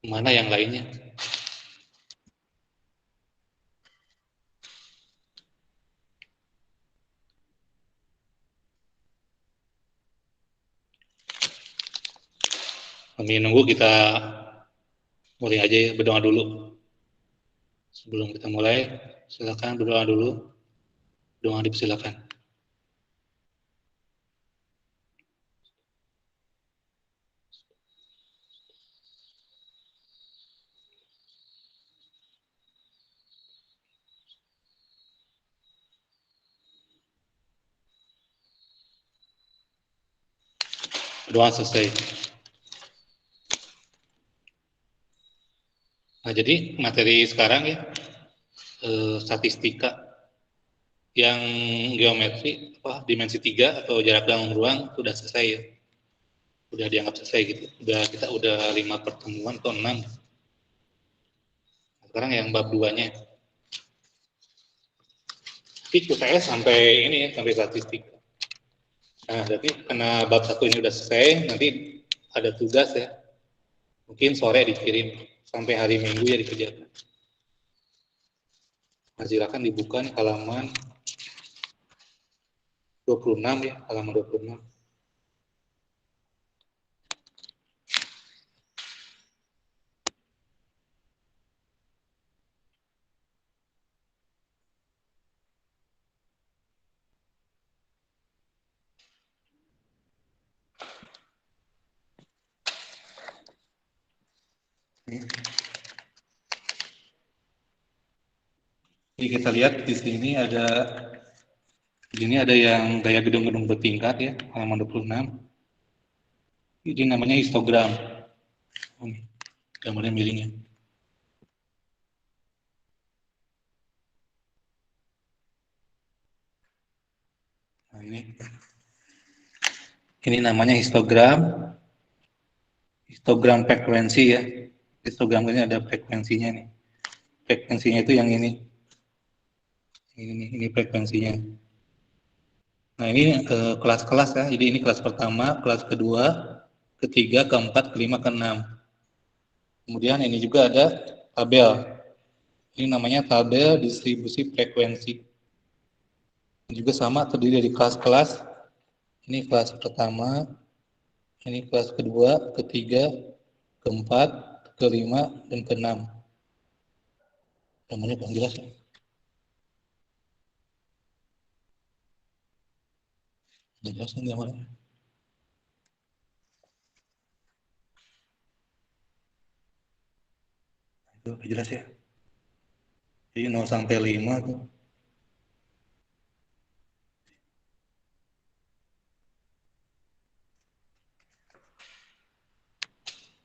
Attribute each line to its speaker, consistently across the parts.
Speaker 1: Mana yang lainnya? Kami nunggu, kita mulai aja ya, berdoa dulu. Sebelum kita mulai, silakan berdoa dulu. Doa dipersilakan. Doa selesai. Nah, jadi materi sekarang ya, statistika yang geometri dimensi 3 atau jarak dalam ruang sudah selesai ya. Udah dianggap selesai gitu. Kita udah 5 pertemuan atau 6. Sekarang yang bab 2-nya. Tapi saya sampai ini ya, sampai statistika. Nah, jadi karena bab 1 ini udah selesai, nanti ada tugas ya. Mungkin sore dikirim, sampai hari Minggu ya dikerjakan. Nah, silakan dibuka nih halaman 26 ya, halaman 26. Jadi kita lihat di sini ada yang gaya gedung-gedung bertingkat ya, halaman 26. Ini namanya histogram. Ini gambarnya miringnya. Nah, ini namanya histogram. Histogram frekuensi ya. Histogram ini ada frekuensinya nih. Frekuensinya itu yang ini. Ini frekuensinya. Nah, ini kelas-kelas ya. Jadi ini kelas pertama, kelas kedua, ketiga, keempat, kelima, keenam. Kemudian ini juga ada tabel. Ini namanya tabel distribusi frekuensi. Ini juga sama, terdiri dari kelas-kelas. Ini kelas pertama, ini kelas kedua, ketiga, keempat, kelima, dan keenam. Namanya kurang jelas ya. Jelas kan gambarnya? Itu jelas ya. Jadi 0 sampai 5 tuh.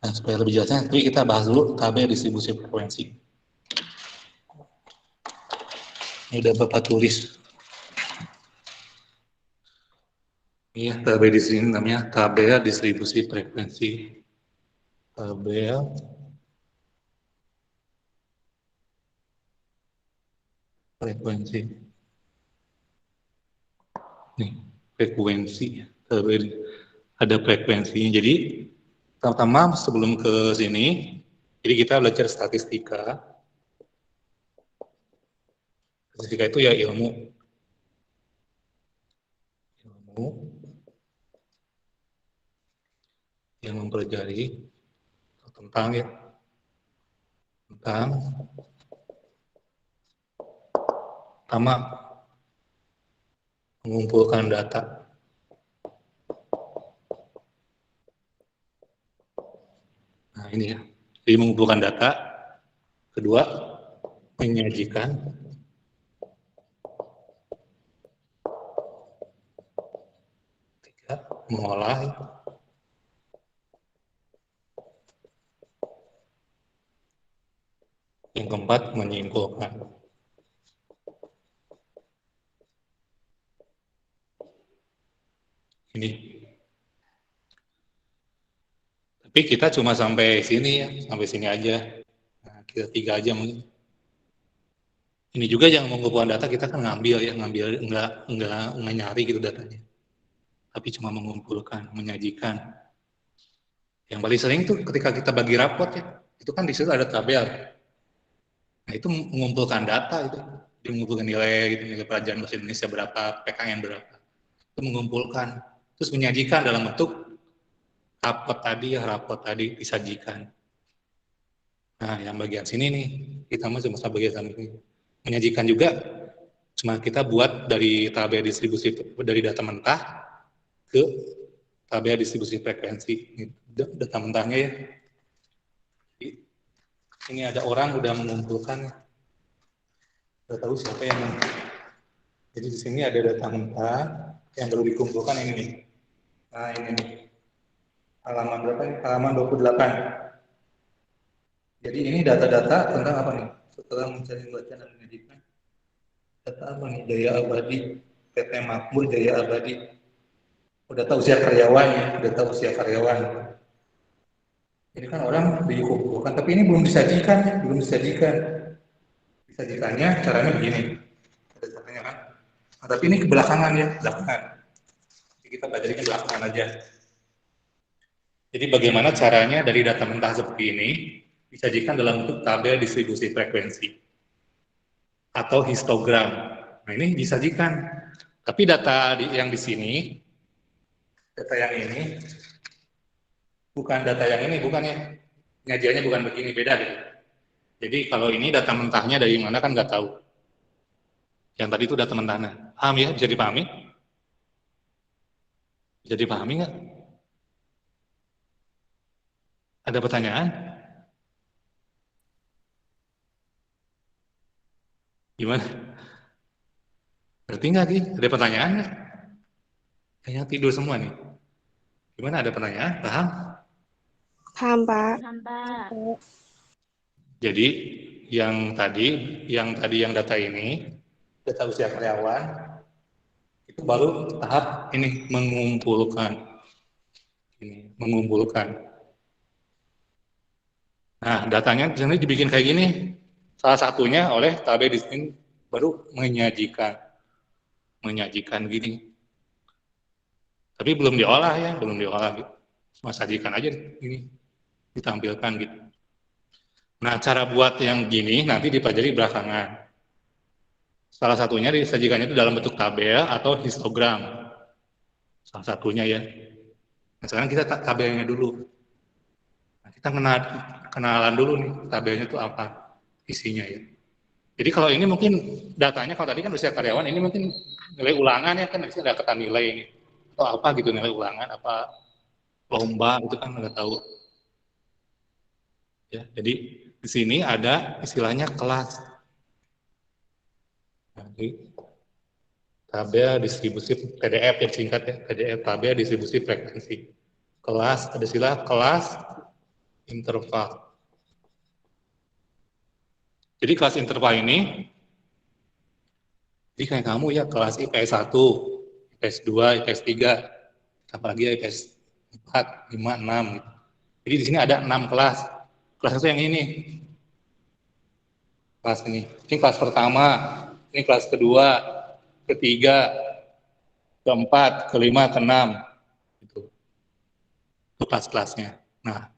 Speaker 1: Nah, supaya lebih jelasnya, nanti kita bahas dulu tabel distribusi frekuensi. Ini udah Bapak tulis. Iya, tabel di sini namanya tabel distribusi frekuensi. Tabel frekuensi. Nih, frekuensi. Tabel ada frekuensinya. Jadi, pertama sebelum ke sini, jadi kita belajar statistika. Statistika itu ya ilmu yang mempelajari tentang pertama mengumpulkan data. Nah, ini ya. Jadi mengumpulkan data. Kedua, menyajikan. Tiga, mengolah. Yang keempat, menyimpulkan. Ini. Tapi kita cuma sampai sini ya, sampai sini aja. Nah, kita 3 aja mungkin. Ini juga yang mengumpulkan data kita kan ngambil enggak nyari gitu datanya. Tapi cuma mengumpulkan, menyajikan. Yang paling sering tuh ketika kita bagi rapot ya, itu kan di situ ada tabel. Nah, itu mengumpulkan data itu, dia mengumpulkan nilai gitu, nilai pelajaran bahasa Indonesia berapa, PKN berapa. Itu mengumpulkan, terus menyajikan dalam bentuk rapot tadi disajikan. Nah, yang bagian sini nih, kita masih masa bagian ini. Menyajikan juga, cuma kita buat dari tabel distribusi dari data mentah ke tabel distribusi frekuensi. Ini data mentahnya ya. Ini ada orang udah mengumpulkan, udah tahu siapa yang. Jadi di sini ada data mentah yang baru dikumpulkan ini nih. Nah ini nih. Halaman berapa nih? Halaman 28. Jadi ini data-data tentang apa nih? Setelah mencari bacaan dan menyajikan. Data apa nih? Jaya Abadi, PT Makmur Jaya Abadi. Udah tahu usia karyawan ya, udah tahu usia karyawan. Ini kan orang dikumpulkan, tapi ini belum disajikan ya, belum disajikan. Disajikannya caranya begini. Ada caranya kan? Nah, tapi ini kebelakangan ya, belakangan. Jadi kita pelajari ke belakangan aja. Jadi bagaimana caranya dari data mentah seperti ini disajikan dalam bentuk tabel distribusi frekuensi atau histogram. Nah ini disajikan. Tapi data yang di sini, data yang ini, bukan data yang ini, bukan ya. Penyajiannya bukan begini, beda gitu. Jadi kalau ini data mentahnya dari mana kan nggak tahu. Yang tadi itu data mentahnya. Paham ya? Bisa dipahami? Bisa dipahami nggak? Ada pertanyaan? Gimana? Ngerti nggak sih? Ada pertanyaan nggak? Kayaknya tidur semua nih. Gimana, ada pertanyaan? Paham?
Speaker 2: Paham, Pak.
Speaker 3: Paham, Pak.
Speaker 1: Jadi yang tadi yang data ini, data usia karyawan, itu baru tahap ini mengumpulkan. Nah, datanya di sini dibikin kayak gini. Salah satunya oleh tabel di sini baru menyajikan gini. Tapi belum diolah ya, belum diolah gitu. Cuma sajikan aja ini, ditampilkan gitu. Nah, cara buat yang gini nanti dipelajari belakangan. Salah satunya disajikannya itu dalam bentuk tabel atau histogram. Salah satunya ya. Nah, sekarang kita tabelnya dulu. Nah, kita kenalan dulu nih tabelnya itu apa isinya ya. Jadi kalau ini mungkin datanya, kalau tadi kan usia karyawan, ini mungkin nilai ulangan ya, kan di sini ada kata nilai ini. Atau apa gitu, nilai ulangan, apa lomba, itu kan nggak tahu. Ya, jadi di sini ada istilahnya kelas. Jadi, tabel distribusi PDF yang singkat ya, PDF tabel distribusi frekuensi. Kelas, ada istilah kelas interval. Jadi kelas interval ini, jadi kayak kamu ya, kelas IPS 1, IPS 2, IPS 3, apalagi IPS 4, 5, 6 gitu. Jadi di sini ada 6 kelas. Kelas itu yang ini. Kelas ini. Ini kelas pertama, ini kelas kedua, ketiga, keempat, kelima, keenam. Gitu. Itu kelas-kelasnya. Nah,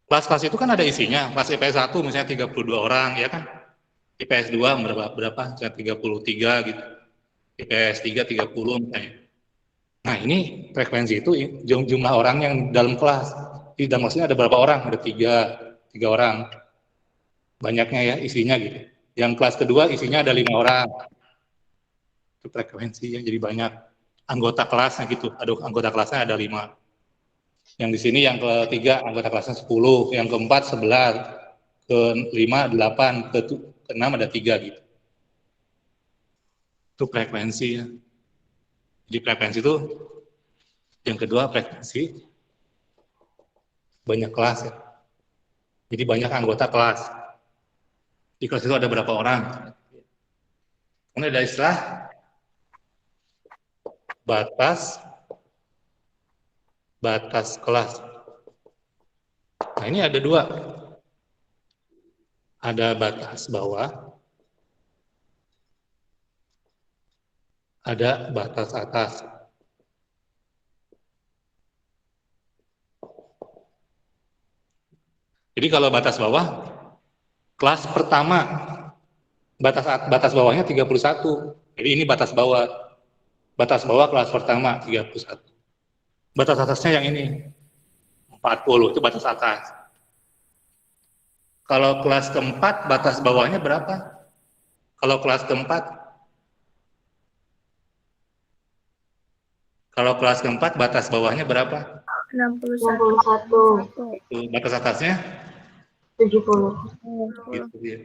Speaker 1: kelas-kelas itu kan ada isinya. Kelas IPS 1 misalnya 32 orang, ya kan? IPS 2 berapa? Misalnya 33 gitu. IPS 3 30 misalnya. Nah, ini frekuensi itu jumlah orang yang dalam kelas. Di dalam kelasnya ada berapa orang? Ada tiga orang. Banyaknya ya isinya gitu. Yang kelas kedua isinya ada 5 orang. Itu frekuensi yang jadi banyak. Anggota kelasnya gitu. Anggota kelasnya ada 5. Yang di sini yang ketiga anggota kelasnya 10, yang keempat 11, kelima 8, keenam ada 3 gitu. Itu frekuensi ya. Jadi frekuensi itu yang kedua frekuensi banyak kelas ya. Jadi banyak anggota kelas. Di kelas itu ada berapa orang? Kemudian ada istilah batas kelas. Nah ini ada 2. Ada batas bawah, ada batas atas. Jadi kalau batas bawah, kelas pertama, batas bawahnya 31. Jadi ini batas bawah. Batas bawah kelas pertama 31. Batas atasnya yang ini 40, itu batas atas. Kalau kelas keempat, batas bawahnya berapa? Kalau kelas keempat, batas bawahnya berapa?
Speaker 3: 61.
Speaker 1: Batas atasnya
Speaker 3: 70.
Speaker 1: gitu ya.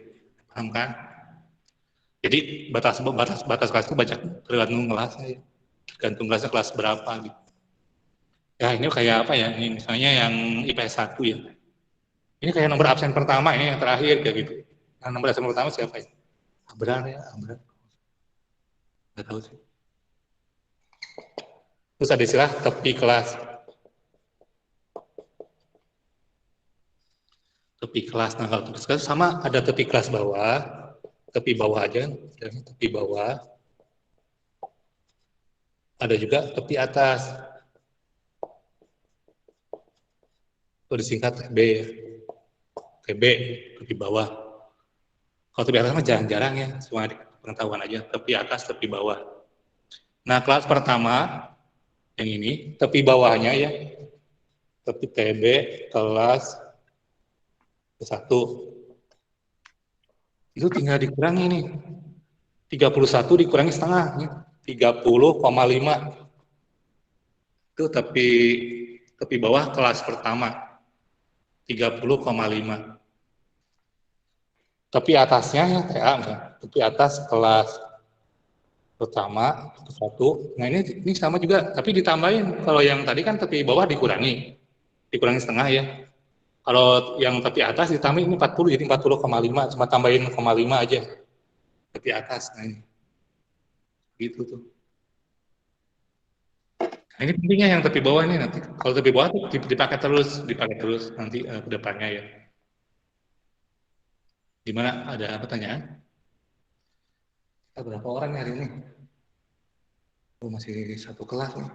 Speaker 1: Paham kan? Jadi batas kelas itu tergantung kelasnya ya. Tergantung kelasnya kelas berapa gitu. Ya ini kayak apa ya? Ini misalnya yang IPS 1 ya. Ini kayak nomor absen pertama ini yang terakhir kayak gitu. Yang nomor absen pertama siapa ya? Abrar ya, Abrar. Nggak tahu sih. Terus ada istilah tepi kelas. Tepi kelas. Nah kalau tepi kelas sama ada tepi kelas bawah, tepi bawah aja, tepi bawah. Ada juga tepi atas. Itu disingkat TB ya. TB, tepi bawah. Kalau tepi atas mah jarang-jarang ya, cuma pengetahuan aja, tepi atas, tepi bawah. Nah, kelas pertama yang ini, tepi bawahnya ya, tepi TB, kelas 1. Itu tinggal dikurangi nih. 31 dikurangi setengah, nih. 30,5. Itu tepi bawah kelas pertama. 30,5. Tepi atasnya ya TA, tepi atas kelas pertama 1. Nah ini sama juga, tapi ditambahin. Kalau yang tadi kan tepi bawah dikurangi setengah ya. Kalau yang tepi atas ditambahin ini 40, jadi 40,5, cuma tambahin 0,5 aja tepi atas. Nah ini gitu tuh. Nah, ini pentingnya yang tepi bawah ini nanti. Kalau tepi bawah tuh dipakai terus nanti ke depannya ya. Gimana? Ada pertanyaan? Kita berapa orang hari ini? Oh, masih satu kelas nih.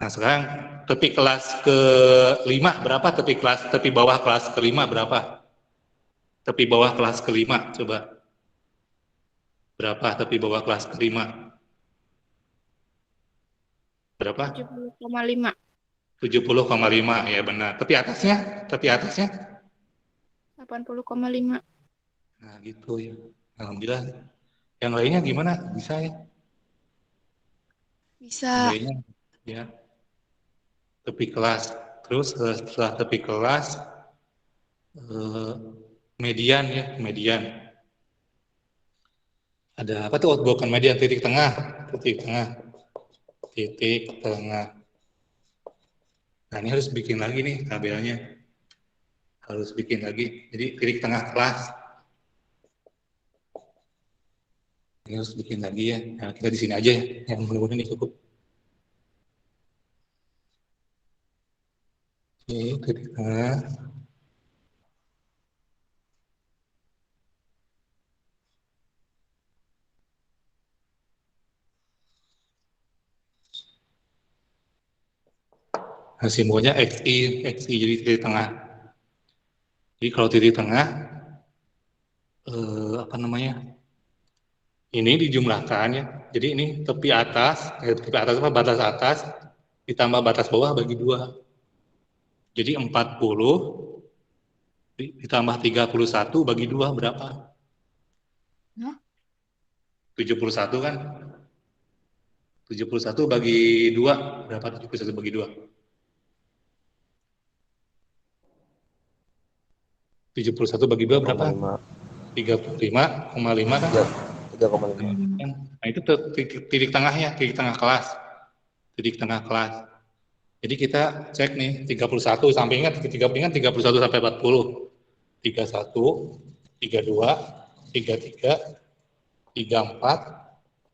Speaker 1: Nah sekarang tepi kelas ke-5 berapa? Tepi bawah kelas ke-5 berapa? Tepi bawah kelas ke-5 coba. Berapa tepi bawah kelas ke-5? Berapa?
Speaker 2: 70,5.
Speaker 1: 70,5 ya benar. Tepi atasnya?
Speaker 2: 80,5.
Speaker 1: Nah gitu ya. Alhamdulillah. Yang lainnya gimana? Bisa ya?
Speaker 2: Bisa.
Speaker 1: Yang lainnya ya. Tepi kelas. Terus setelah tepi kelas median ya, median. Ada apa tuh? Bukan median, titik tengah. Nah ini harus bikin lagi nih tabelnya. Harus bikin lagi. Jadi titik tengah kelas. Ini harus bikin lagi ya. Nah, kita di sini aja ya. Yang mudah-mudahan ini cukup. Oke, titik tengah. Nah, simbolnya XI jadi titik tengah. Jadi kalau titik tengah, apa namanya? Ini dijumlahkan ya. Jadi ini tepi atas apa batas atas ditambah batas bawah bagi 2. Jadi 40 ditambah 31 bagi 2 berapa? 71 kan? 71 bagi 2 berapa? 71 bagi 2? 71 bagi 2 berapa? 35,5 kan?
Speaker 3: 3,5.
Speaker 1: Nah itu titik tengahnya, titik tengah kelas. Jadi kita cek nih 31 sampai ingat 31 sampai 40. 31, 32, 33, 34,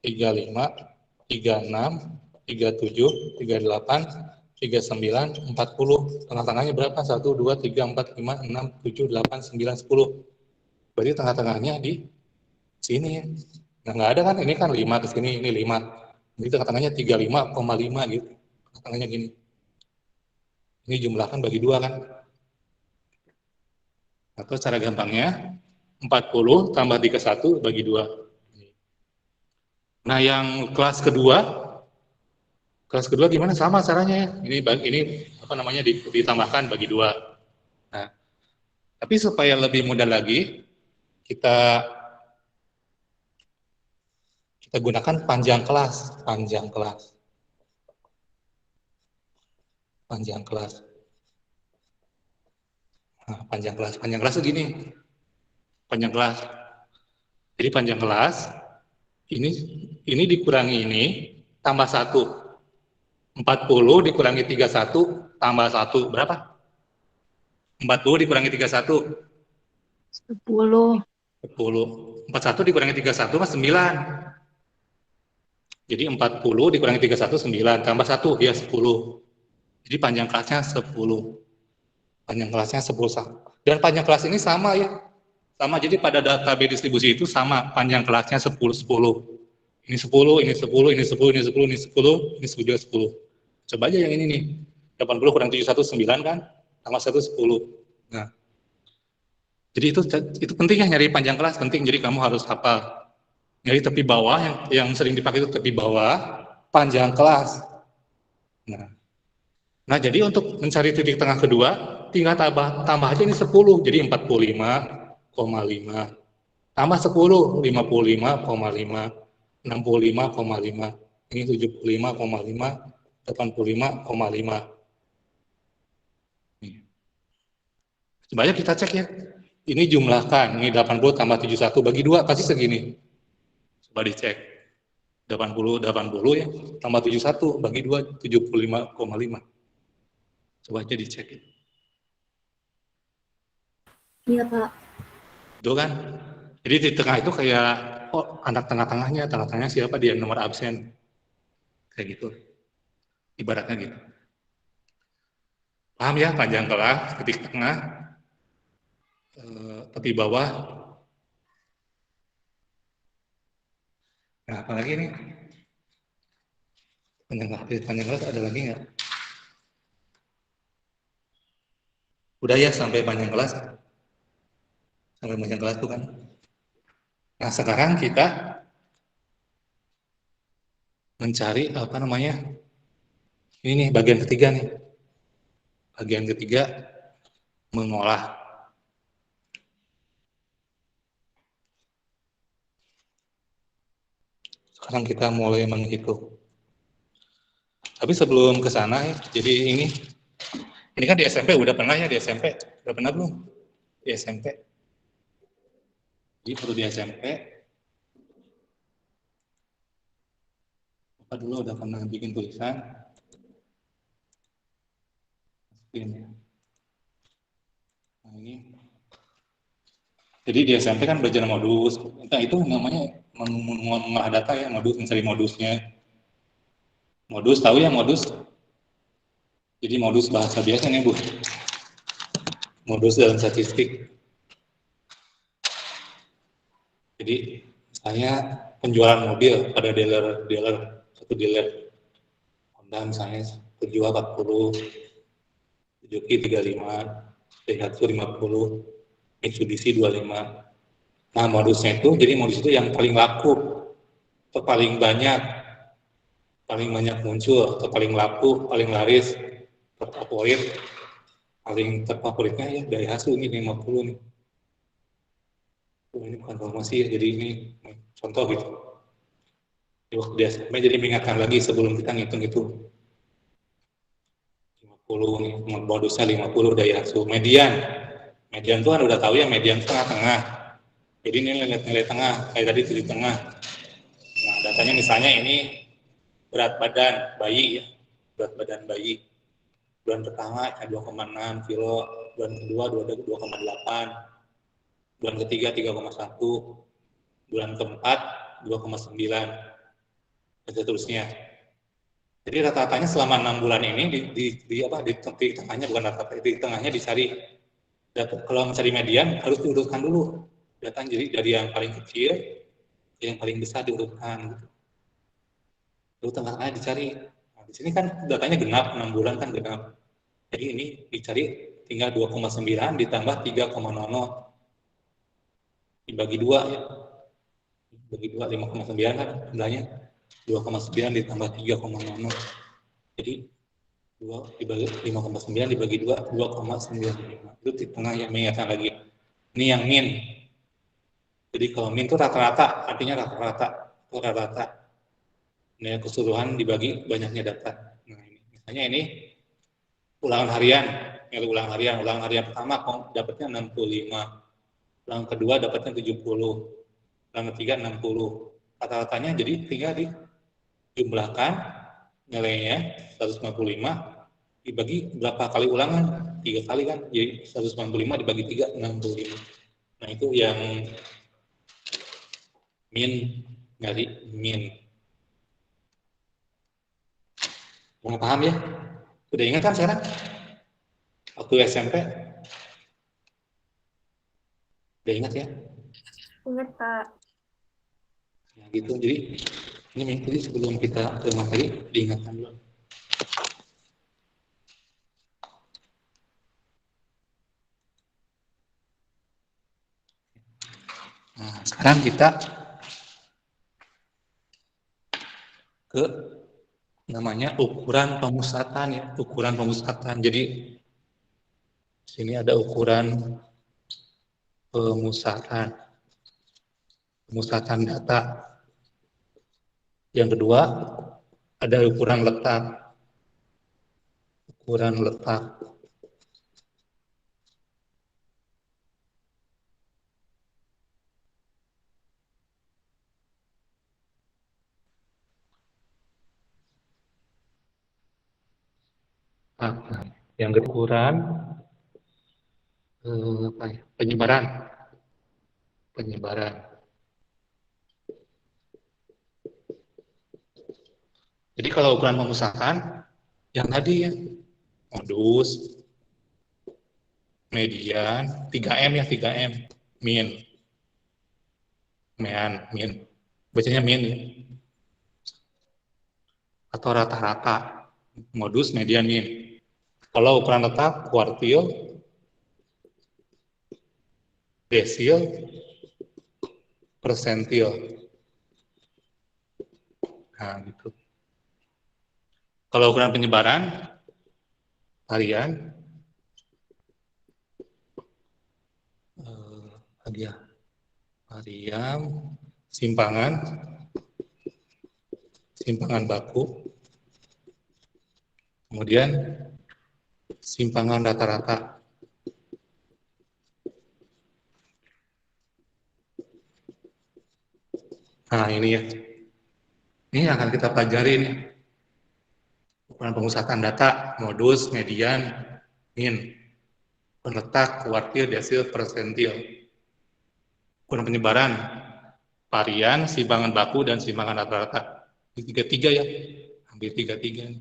Speaker 1: 35, 36, 37, 38, 39, 40. Tengah-tengahnya berapa? 1, 2, 3, 4, 5, 6, 7, 8, 9, 10. Berarti tengah-tengahnya di sini. Nah, nggak ada kan? Ini kan 5 ke sini, ini 5. Jadi tengah-tengahnya 35,5 gitu. tengahnya gini. Ini jumlahkan bagi 2 kan. Atau cara gampangnya 40 tambah dikali 1 bagi 2. Nah, yang kelas kedua gimana? Sama caranya ya. Ini apa namanya ditambahkan bagi 2. Nah, tapi supaya lebih mudah lagi, kita gunakan panjang kelas. Nah, panjang kelas itu gini. Panjang kelas. Jadi panjang kelas ini dikurangi ini tambah 1. 40 dikurangi 31 tambah 1 berapa? 40 dikurangi 31
Speaker 2: 10.
Speaker 1: 10. 41 dikurangi 31 mas 9. Jadi 40 dikurangi 31 9 tambah 1 ya 10. Jadi panjang kelasnya 10. Panjang kelasnya 10. Dan panjang kelas ini sama ya. Sama, jadi pada database distribusi itu sama panjang kelasnya 10 10. Ini 10, ini 10, ini 10, ini 10, ini 10, ini 10. Coba aja yang ini nih. 80 kurang 71 9 kan? Tambah 1 10. Nah. Jadi itu penting ya, nyari panjang kelas penting. Jadi kamu harus hafal. Nyari tepi bawah yang sering dipakai itu tepi bawah panjang kelas. Nah, jadi untuk mencari titik tengah kedua tinggal tambah aja ini 10. Jadi 45,5 tambah 10 55,5 65,5 ini 75,5 85,5. Coba aja kita cek ya. Ini jumlahkan, ini 80 tambah 71 bagi 2 pasti segini. Coba dicek. 80 ya, tambah 71 bagi 2 75,5. Coba aja dicek ya.
Speaker 3: Iya, Pak.
Speaker 1: Itu kan. Jadi di tengah itu kayak anak tengah-tengahnya siapa dia nomor absen. Kayak gitu. Ibaratnya gitu. Paham ya, panjang kelas, titik tengah, tepi bawah. Nah, apalagi nih? Panjang kelas ada lagi nggak? Udah ya sampai panjang kelas. Sampai panjang kelas tuh kan. Nah, sekarang kita mencari apa namanya? Ini nih bagian ketiga nih. Bagian ketiga mengolah. Sekarang kita mulai menghitung. Tapi sebelum ke sana ya, jadi ini kan di SMP udah pernah ya, di SMP. Udah pernah belum? Di SMP. Jadi perlu di SMP. Apa dulu udah pernah bikin tulisan. Masukin ya. Nah ini. Jadi di SMP kan belajar modus. Nah itu namanya mengolah data ya, modus, mencari modusnya. Modus, tahu ya modus? Jadi modus bahasa biasa nih Bu. Modus dalam statistik. Jadi misalnya penjualan mobil pada satu dealer Honda misalnya penjual 40, Suzuki 35, Daihatsu 50, Mitsubishi 25. Nah modusnya itu, jadi modus itu yang paling laku, atau paling banyak muncul, atau paling laku, paling laris, terfavoritnya ya Daihatsu ini 50 nih. Ini bukan informasi ya, jadi ini contoh gitu. Di waktu di SMP jadi mengingatkan lagi sebelum kita ngitung itu. 50 nih, modusnya 50 Daihatsu. Median tuh kan udah tahu ya, median tengah-tengah. Jadi ini nilai tengah, kayak tadi titik tengah. Nah, datanya misalnya ini berat badan bayi ya, berat badan bayi. Bulan pertama 2,6 kilo, bulan kedua 2,8, bulan ketiga 3,1, bulan keempat 2,9, dan seterusnya. Jadi rata-ratanya selama 6 bulan ini di tepi tengahnya, bukan rata-rata, di tengahnya dicari. Kalau mencari median harus diurutkan dulu. Datang jadi dari yang paling kecil ke yang paling besar diurutkan. Lalu tengah-tengahnya dicari. Nah, di sini kan datanya genap, 6 bulan kan genap. Jadi ini dicari tinggal 2,9 ditambah 3,00 dibagi 2 ya. Dibagi 2, 5,9 kan jumlahnya. 2,9 ditambah 3,00. Jadi 2 dibagi 5,9 dibagi 2, 2,95. Itu di tengah yang mengingatkan lagi. Ini yang min. Jadi kalau min itu rata-rata, artinya rata-rata. Itu rata-rata. Nilai keseluruhan dibagi banyaknya data. Nah, ini. Misalnya ini ulangan harian. Nilai ulangan harian pertama dapatnya 65. Ulangan kedua dapatnya 70. Ulangan ketiga 60. Rata-ratanya jadi tinggal dijumlahkan nilainya 195 dibagi berapa kali ulangan? 3 kali kan? Jadi 195 dibagi 3, 65. Nah, itu yang min, nyari min. Mau paham ya? Udah ingat kan sekarang? Waktu SMP? Udah ingat ya?
Speaker 3: Ingat, Pak.
Speaker 1: Ya gitu, jadi ini sebelum kita ke materi, diingatkan dulu. Nah, sekarang kita ke namanya ukuran pemusatan ya, ukuran pemusatan. Jadi sini ada ukuran pemusatan data. Yang kedua ada ukuran letak. Ukuran letak. Nah, yang kedua ukuran penyebaran. Jadi kalau ukuran pemusatan yang tadi ya, modus, median, 3M ya, 3M, min. Bacanya min ya. Atau rata-rata, modus, median, min. Kalau ukuran letak, kuartil, desil, persentil. Nah, gitu. Kalau ukuran penyebaran, harian, harian, simpangan baku, kemudian simpangan rata-rata. Nah, ini ya. Ini akan kita pelajari nih. Ukuran pemusatan data, modus, median, min. Ukuran letak, kuartil, desil, persentil. Ukuran penyebaran, varian, simpangan baku, dan simpangan rata-rata. Ini 3-3 ya. Hampir 3-3 nih.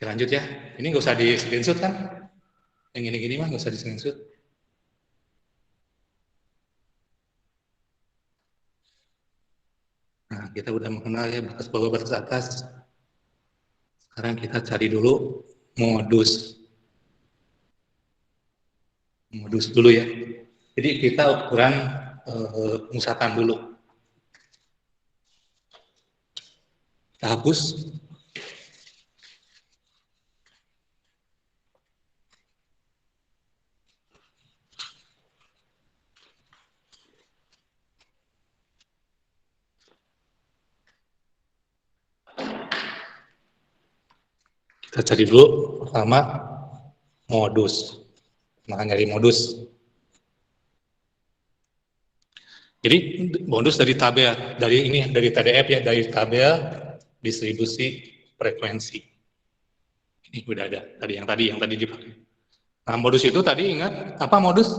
Speaker 1: Oke, lanjut ya. Ini nggak usah di screenshot kan? Yang gini-gini mah nggak usah di screenshot. Nah, kita udah mengenal ya batas bawah, batas atas. Sekarang kita cari dulu modus. Modus dulu ya. Jadi kita ukuran pemusatan dulu. Kita hapus. Kita cari dulu pertama modus. Nah, nyari modus. Jadi modus dari tabel, dari TDF ya, dari tabel distribusi frekuensi. Ini udah ada yang tadi dipakai. Nah, modus itu tadi ingat apa modus?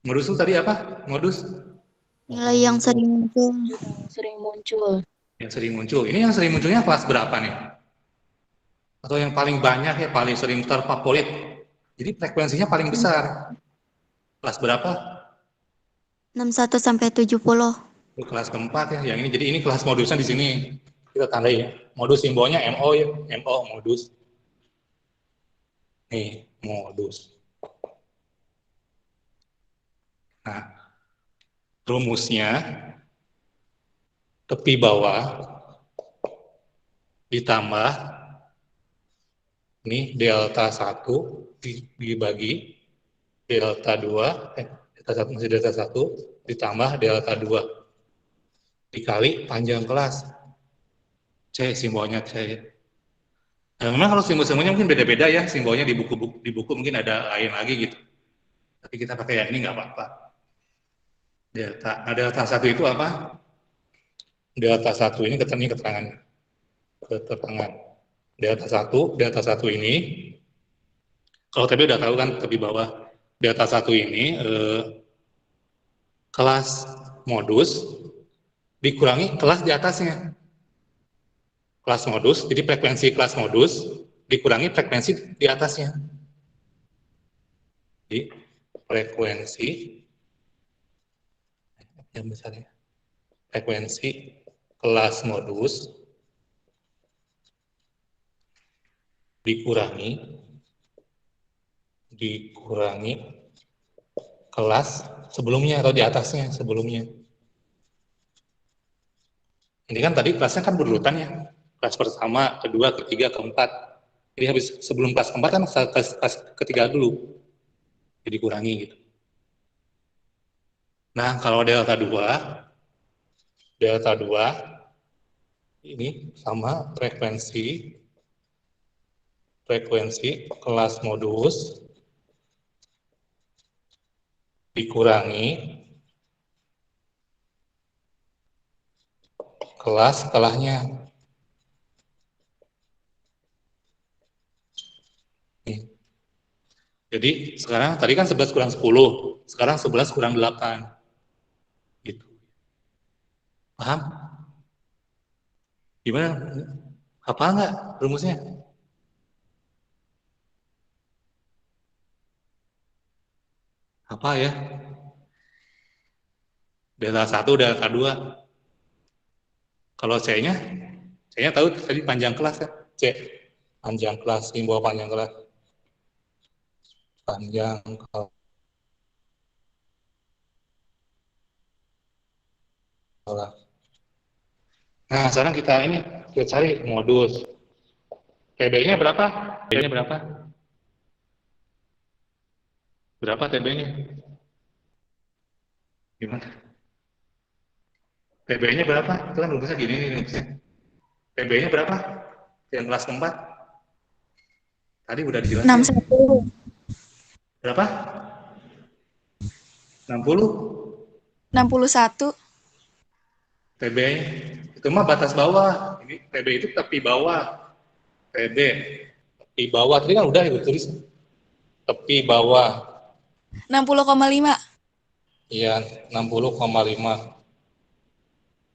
Speaker 1: Modus itu tadi apa? Modus?
Speaker 2: Nilai yang sering muncul.
Speaker 1: Yang sering muncul. Ini yang sering munculnya kelas berapa nih? Atau yang paling banyak ya, paling sering terfavorit. Jadi frekuensinya paling besar. Kelas berapa?
Speaker 2: 61 sampai 70.
Speaker 1: Ini kelas keempat ya, yang ini. Jadi ini kelas modusnya di sini. Kita tandai ya. Modus simbolnya MO ya, MO modus. Nih, modus. Nah, rumusnya tepi bawah ditambah ini delta 1 dibagi delta 2, delta 1 masih delta 1 ditambah delta 2 dikali panjang kelas. C simbolnya C. Nah, memang kalau simbol-simbolnya mungkin beda-beda ya, simbolnya di buku mungkin ada lain lagi gitu. Tapi kita pakai yang ini nggak apa-apa. Delta. Nah, delta 1 itu apa? Delta 1 ini keterangan. Delta 1 ini kalau tadi udah tahu kan tepi bawah. Delta 1 ini kelas modus dikurangi kelas di atasnya. Kelas modus, jadi frekuensi kelas modus dikurangi frekuensi di atasnya. Jadi frekuensi yang besar ya. Frekuensi kelas modus dikurangi kelas sebelumnya atau di atasnya sebelumnya. Ini kan tadi kelasnya kan berurutan ya. Kelas pertama, kedua, ketiga, keempat. Jadi habis sebelum kelas keempat kan kelas ketiga dulu. Jadi kurangi gitu. Nah, kalau delta 2 ini sama frekuensi kelas modus dikurangi kelas setelahnya. Nih. Jadi sekarang tadi kan 11 kurang 10, sekarang 11 kurang 8. Gitu. Paham? Gimana? Apa enggak rumusnya? Apa ya? Delta 1, delta 2. Kalau C-nya tahu tadi panjang kelas kan? C. Panjang kelas, simbol panjang kelas. Panjang kelas. Nah, sekarang kita cari modus. TB-nya berapa? TB-nya berapa? Berapa TB-nya? Gimana? TB-nya berapa? Itu kan rumusnya gini nih. TB-nya berapa? Yang kelas keempat? Tadi udah dijelasin.
Speaker 2: 61.
Speaker 1: Berapa? 60?
Speaker 2: 61.
Speaker 1: TB-nya. Itu mah batas bawah. Ini TB itu tepi bawah. TB. Tepi bawah. Tadi kan udah ibu tulis. Tepi bawah.
Speaker 2: 60,5.
Speaker 1: Iya, 60,5.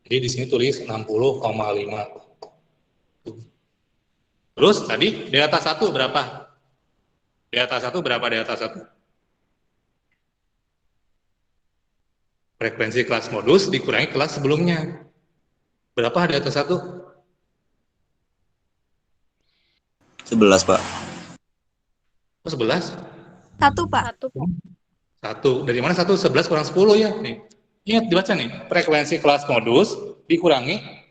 Speaker 1: Jadi di sini tulis 60,5. Terus tadi delta 1 berapa? Delta 1 berapa delta 1? Frekuensi kelas modus dikurangi kelas sebelumnya. Berapa delta 1?
Speaker 4: 11, Pak.
Speaker 1: Oh, 11?
Speaker 2: 1, Pak.
Speaker 1: 1. Dari mana 1? 11 kurang 10 ya? Nih. Ingat dibaca nih. Frekuensi kelas modus dikurangi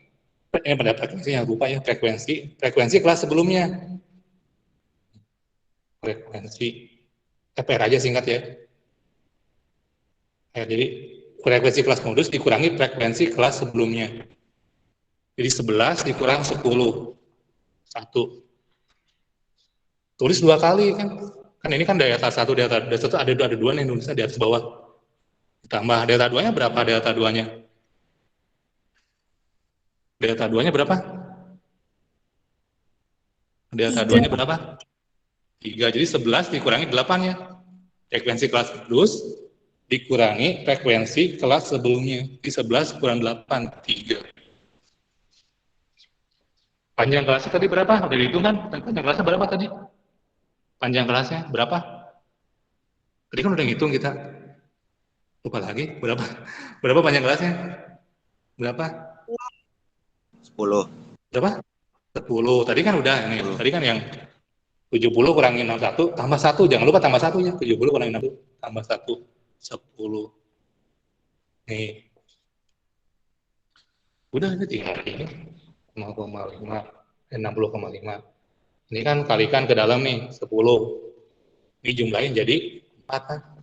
Speaker 1: pada frekuensinya lupa ya, frekuensi kelas sebelumnya. Frekuensi FR aja singkat ya. Jadi frekuensi kelas modus dikurangi frekuensi kelas sebelumnya. Jadi 11 dikurang 10. 1. Tulis 2 kali kan. Kan ini kan delta 1, delta 1 ada 2 nih nulisnya di atas bawah. Ditambah delta 2-nya berapa delta 2-nya? Delta 2-nya berapa? Delta 2-nya berapa? 3. Jadi 11 dikurangi 8-nya. Frekuensi kelas modus dikurangi frekuensi kelas sebelumnya. Di 11 kurang 8, 3. Panjang kelasnya tadi berapa? Udah dihitung kan? Panjang kelasnya berapa tadi? Panjang kelasnya berapa? Tadi kan udah ngitung kita. Lupa lagi. Berapa panjang kelasnya? Berapa?
Speaker 4: 10.
Speaker 1: Berapa? 10. Tadi kan udah ini.
Speaker 4: 10.
Speaker 1: Tadi kan yang 70 kurangin 61 tambah 1. Jangan lupa tambah 1 ya. 70 kurangin 61 tambah 1. 10. Nih. Udah ini tinggal ini. 0,5. 60,5. Ini kan kalikan ke dalam nih. 10. Ini jumlahin jadi 4 kan.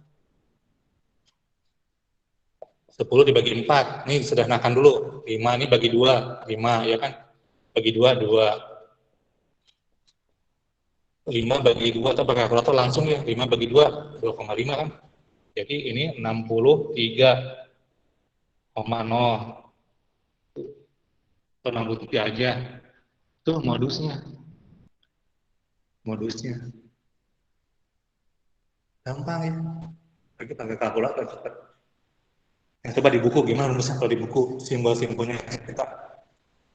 Speaker 1: 10 dibagi 4. Nih sederhanakan dulu. 5 ini bagi 2. 5 ya kan. Bagi 2, 2. 5 bagi 2 atau pakai kalkulator langsung ya. 5 bagi 2, 2,5 kan. Jadi ini 63,0. Atau 63 aja. Itu modusnya. Modusnya. Gampang ya. Lagi pakai kalkulator cepat. Yang coba di buku gimana rumusnya kalau di buku simbol-simbolnya kita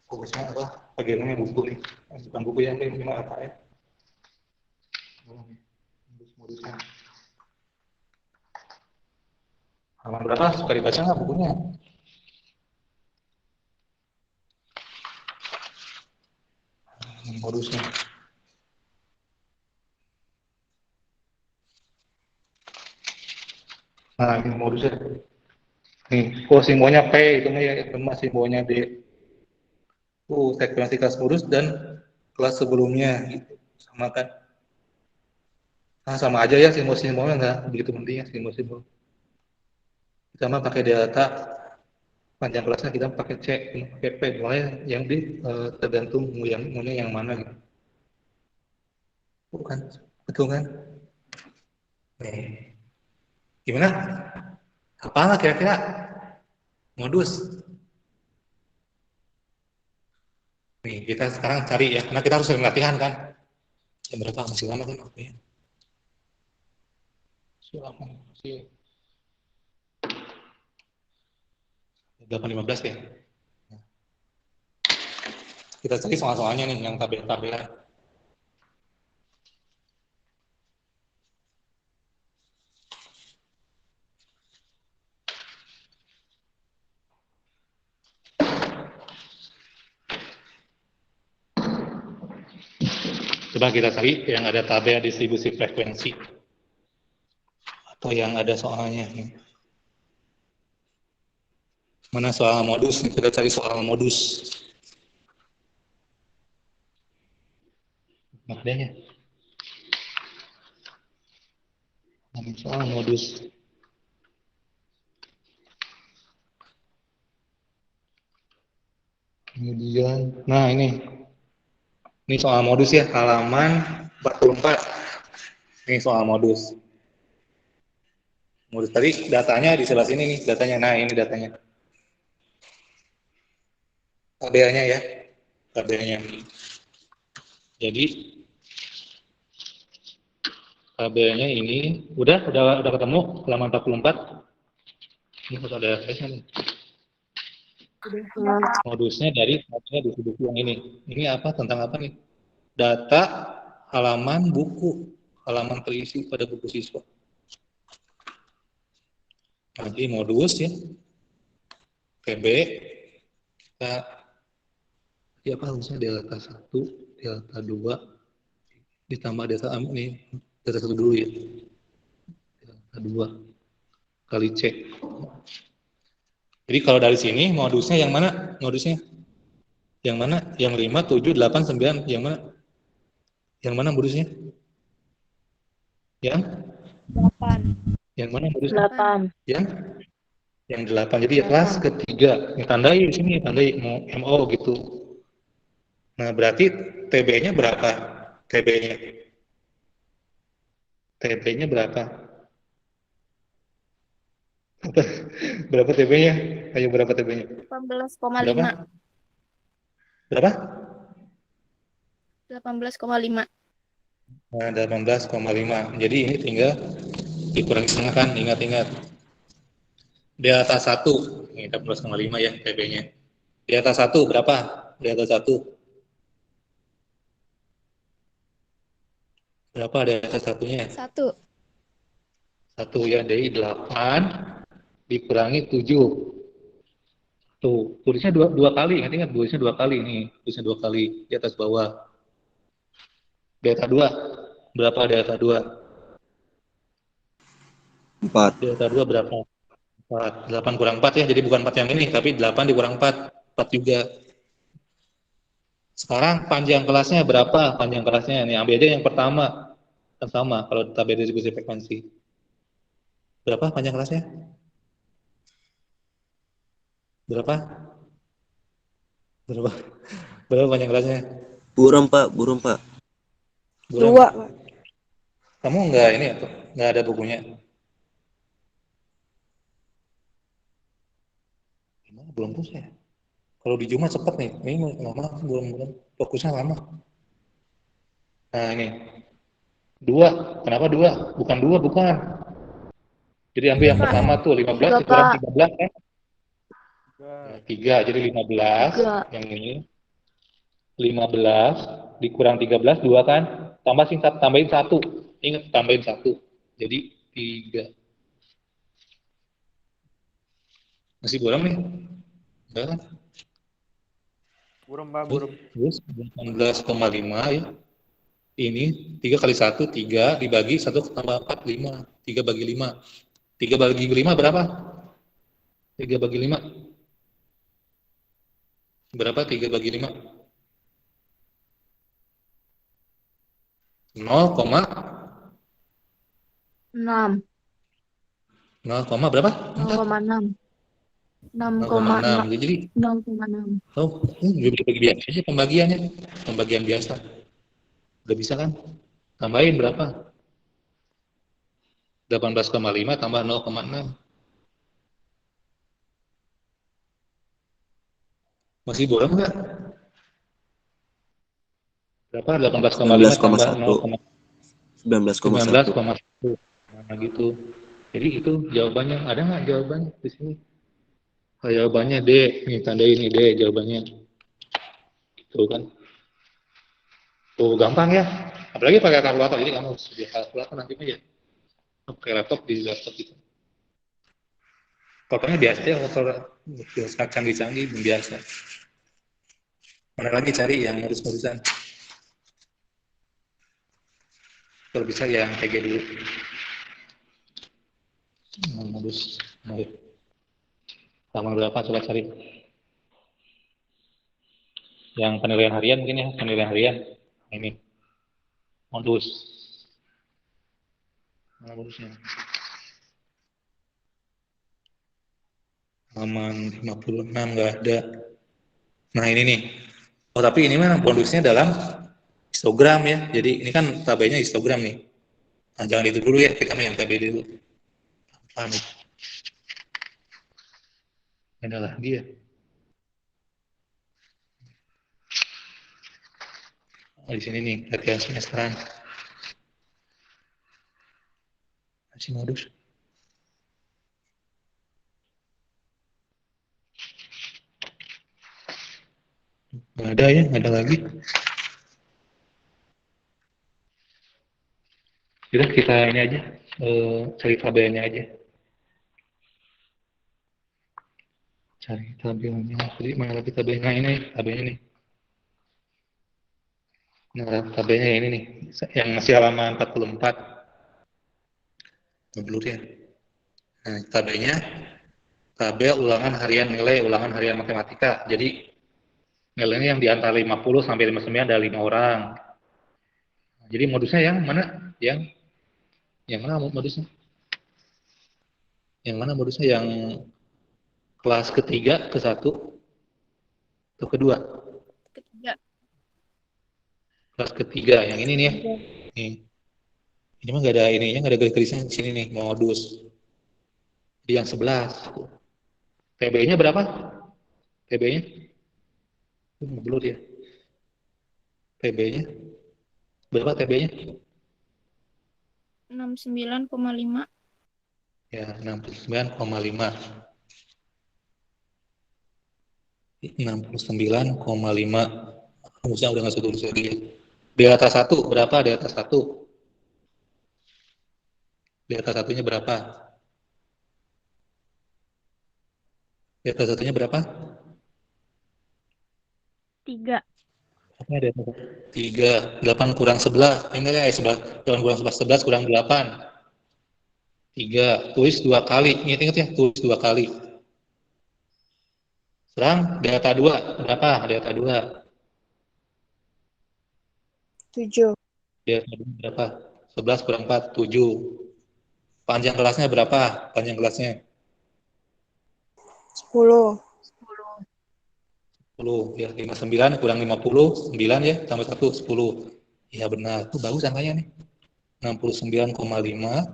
Speaker 1: fokusnya apa? Bagaimana buku nih? Bukan buku yang ini gimana apa ya? Modus-modusnya. Halaman berapa? Suka dibaca nggak bukunya? Modusnya. Nah, ini modusnya. Nih, simbolnya P, itu simbolnya D. Sekuensi kelas modus dan kelas sebelumnya, gitu. Sama kan? Nah, sama aja ya simbol-simbolnya nggak begitu penting ya simbol-simbol. Sama pakai data panjang kelasnya kita pakai C, pakai P, mulai yang tergantung maunya yang mana gitu. Bukan, betul kan? Nih, gimana? Apa lah kira-kira modus? Nih, kita sekarang cari ya, karena kita harus sering latihan kan. Jam berapa? Masih lama kan? Oke. Masih lama, masih 8.15 ya. Kita cari soal-soalnya nih, yang tabel-tabelan. Coba kita cari yang ada tabel distribusi frekuensi. Atau yang ada soalnya. Mana soal modus? Kita cari soal modus. Nah, adanya. Soal modus. Kemudian, nah ini soal modus ya, halaman 44. Ini soal modus. Modus tadi datanya di sebelah sini nih, datanya. Nah, ini datanya. Tabelnya ya. Tabelnya. Jadi tabelnya ini udah ketemu halaman 44. Ini harus ada face-nya nih. Modusnya dari tabelnya distribusi yang ini. Ini apa? Tentang apa nih? Data halaman buku, halaman terisi pada buku siswa. Nanti modus ya. PB kita apa harusnya delta 1, delta 2 ditambah delta ini delta 1 dulu ya. Delta 2 kali C. Jadi kalau dari sini modusnya yang mana? Modusnya yang mana? Yang 5, 7, 8, 9 yang mana? Yang mana modusnya? Yang
Speaker 2: 8.
Speaker 1: Yang mana modusnya?
Speaker 3: 8.
Speaker 1: Yang 8. Jadi ya kelas ketiga. Yang tandai di sini, tandai MO gitu. Nah, berarti TB-nya berapa? TB-nya. TB-nya berapa? Berapa TB-nya? Ayo berapa TB-nya?
Speaker 3: 18,5.
Speaker 1: Berapa?
Speaker 3: 18,5.
Speaker 1: Nah, 18,5. Jadi ini tinggal dikurangi setengah kan, ingat-ingat. Delta 1, ini 18,5 ya TB-nya. Delta 1 berapa? Delta 1. Berapa delta 1-nya?
Speaker 2: 1.
Speaker 1: 1 ya, dari 8 dikurangi 7. Tuh, tulisnya dua kali, ingat tulisnya dua kali nih, tulisnya dua kali di atas bawah. Delta 2, berapa delta 2?
Speaker 4: 4.
Speaker 1: Delta 2 berapa? 4. 8 kurang 4 ya, jadi bukan 4 yang ini, tapi 8 dikurang 4, 4 juga. Sekarang panjang kelasnya berapa? Panjang kelasnya, nih ambil aja yang pertama, kan sama kalau tabel distribusi frekuensi. Berapa panjang kelasnya? Berapa? Berapa? Berapa panjang kelasnya?
Speaker 4: Buram, Pak. Buram, Pak.
Speaker 1: Buram.
Speaker 2: 2, Pak.
Speaker 1: Kamu nggak ini atau nggak ada bukunya? Gimana belum tuh saya? Kalau di Jumat cepat nih, ini lama belum fokusnya lama. Nah ini 2, kenapa 2? Bukan 2, bukan. Jadi ambil yang
Speaker 3: Pak.
Speaker 1: pertama tuh 15
Speaker 3: Tiga,
Speaker 1: dikurang
Speaker 3: Pak.
Speaker 1: 13 kan? 3, jadi 15
Speaker 3: 3.
Speaker 1: yang ini. 15 dikurang 13, 2 kan? Tambahin 1. Ingat tambahin 1. Jadi 3. Masih buram nih? Enggak kan?
Speaker 5: Buram, Pak, buram.
Speaker 1: Terus 18,5 ya. Ini 3 kali 1, 3 dibagi 1 tambah 4, 5. 3 bagi 5. 3 bagi 5 berapa? 3 bagi 5. Berapa 3 bagi 5? 0,
Speaker 3: 6.
Speaker 1: 0, berapa?
Speaker 3: 0,6.
Speaker 1: 0,6.
Speaker 3: 6,6.
Speaker 1: Jadi
Speaker 3: 0,6.
Speaker 1: juga bisa bagi biasa aja pembagiannya. Pembagian biasa. Udah bisa kan? Tambahin berapa? 18,5 tambah 0,6. Masih buram nggak? Berapa? 18,5 tambah 0,6.
Speaker 4: 19,1.
Speaker 1: 19,1. Nah, gitu. Jadi itu jawabannya. Ada nggak jawabannya di sini? Oh, jawabannya D. Nih tandain ini D jawabannya. Tuh kan. Tuh gampang ya. Apalagi pakai kalkulator. Jadi kamu harus biar kalkulator nanti aja. Pakai laptop di laptop itu. Pokoknya biasa ya kalau canggih-canggih biasa. Mana lagi cari yang modus-modusan. Kalau bisa yang TG dulu. Modus. Sama berapa coba cari. Yang penilaian harian mungkin ya, penilaian harian. Ini. Modus. Mana modusnya? Halaman 56 nggak ada. Nah ini nih. Oh tapi ini mah modusnya dalam histogram ya. Jadi ini kan tabelnya histogram nih. Nah jangan itu dulu ya, kita yang tabel dulu. Paham ya? Ada lagi ya. Oh, di sini nih, latihan semesteran. Masih modus. Nggak ada ya, nggak ada lagi. Udah kita ini aja, cari tabelnya aja. Cari tabelnya. Jadi mana lagi tabelnya ini? Tabelnya nih. Nah, tabelnya ini nih, yang masih halaman 44. Ngeblur ya. Nah, tabelnya, tabel ulangan harian nilai, ulangan harian matematika. Jadi, nilainya yang di antara 50 sampai 59 ada 5 orang. Jadi modusnya yang mana? Yang mana modusnya? Yang mana modusnya? Yang kelas ketiga ke satu atau kedua?
Speaker 3: Ketiga.
Speaker 1: Kelas ketiga, yang ini nih ya. Nih. Ini mah nggak ada ininya, nggak ada garis-garisnya di sini nih, modus. Di yang 11. TB-nya berapa? TB-nya? Belum ya. TB-nya? Berapa TB-nya?
Speaker 3: 69,5.
Speaker 1: Ya, 69,5. 69,5. Harusnya udah nggak usah tulis lagi ya. Di atas 1 berapa? Di atas 1. Di atas satunya berapa? Di atas satunya berapa?
Speaker 3: 3.
Speaker 1: Ini ada 3, 8 kurang 11. Ini ya, 11 kurang 11, 11 kurang 8. 3, tulis 2 kali. Ingat ya, tulis 2 kali. Sekarang delta 2, berapa delta 2?
Speaker 2: 7.
Speaker 1: Delta 2 berapa? 11 kurang 4, 7. Panjang kelasnya berapa? Panjang kelasnya?
Speaker 2: 10.
Speaker 1: 10. Ya, 59 kurang 50, 9 ya, tambah 1, 10. Ya benar, itu bagus angkanya nih. 69,5.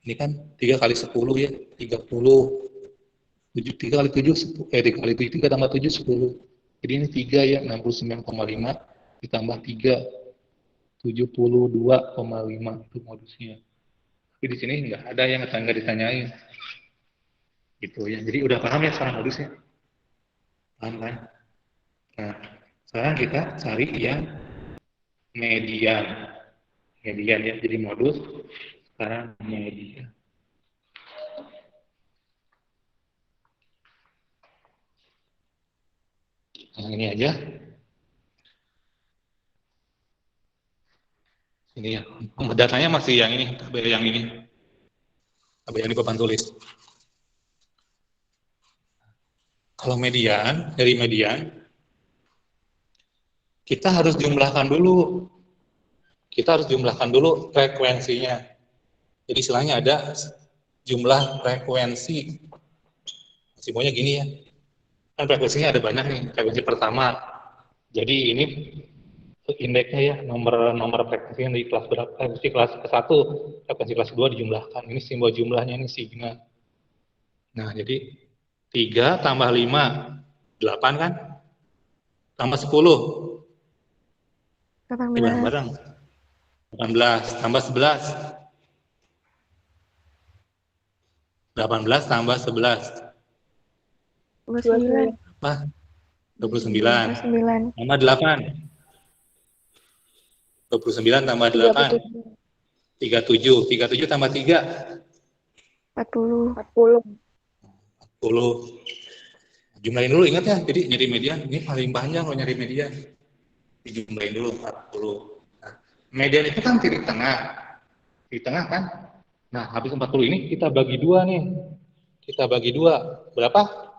Speaker 1: Ini kan 3 kali 10 ya, 30. 3 kali 7, 3 kali 7, 3 tambah 7, 10. Jadi ini 3 ya, 69,5 ditambah 3, 72,5 itu modusnya. Tapi di sini nggak ada yang nggak ditanyain. Gitu ya, jadi udah paham ya sekarang modusnya? Paham kan? Nah, sekarang kita cari yang median. Median ya, jadi modus sekarang median. Nah, ini aja. Ini ya. Datanya masih yang ini, tabel yang ini. Tabel yang di papan tulis. Kalau median, dari median, kita harus jumlahkan dulu. Kita harus jumlahkan dulu frekuensinya. Jadi istilahnya ada jumlah frekuensi. Simpelnya gini ya. Kan frekuensinya ada banyak nih. Frekuensi pertama. Jadi ini indeksnya ya, nomor frekuensinya di kelas berapa? Frekuensi kelas ke-1, frekuensi kelas 2 dijumlahkan. Ini simbol jumlahnya ini sigma. Nah, jadi 3 tambah 5, 8 kan? Tambah 10.
Speaker 2: 18.
Speaker 1: Bareng-bareng. 18 tambah 11. 18 tambah 11.
Speaker 2: 29.
Speaker 1: Apa? 29.
Speaker 2: 29.
Speaker 1: Tambah 8. 29 tambah 8. 37. 37 tambah 3.
Speaker 2: 40.
Speaker 1: 10. Jumlahin dulu, ingat ya. Jadi nyari median, ini paling panjang kalau nyari median. Dijumlahin dulu 40. Nah, median itu kan titik tengah. Titik tengah kan? Nah, habis 40 ini kita bagi 2 nih. Kita bagi 2. Berapa?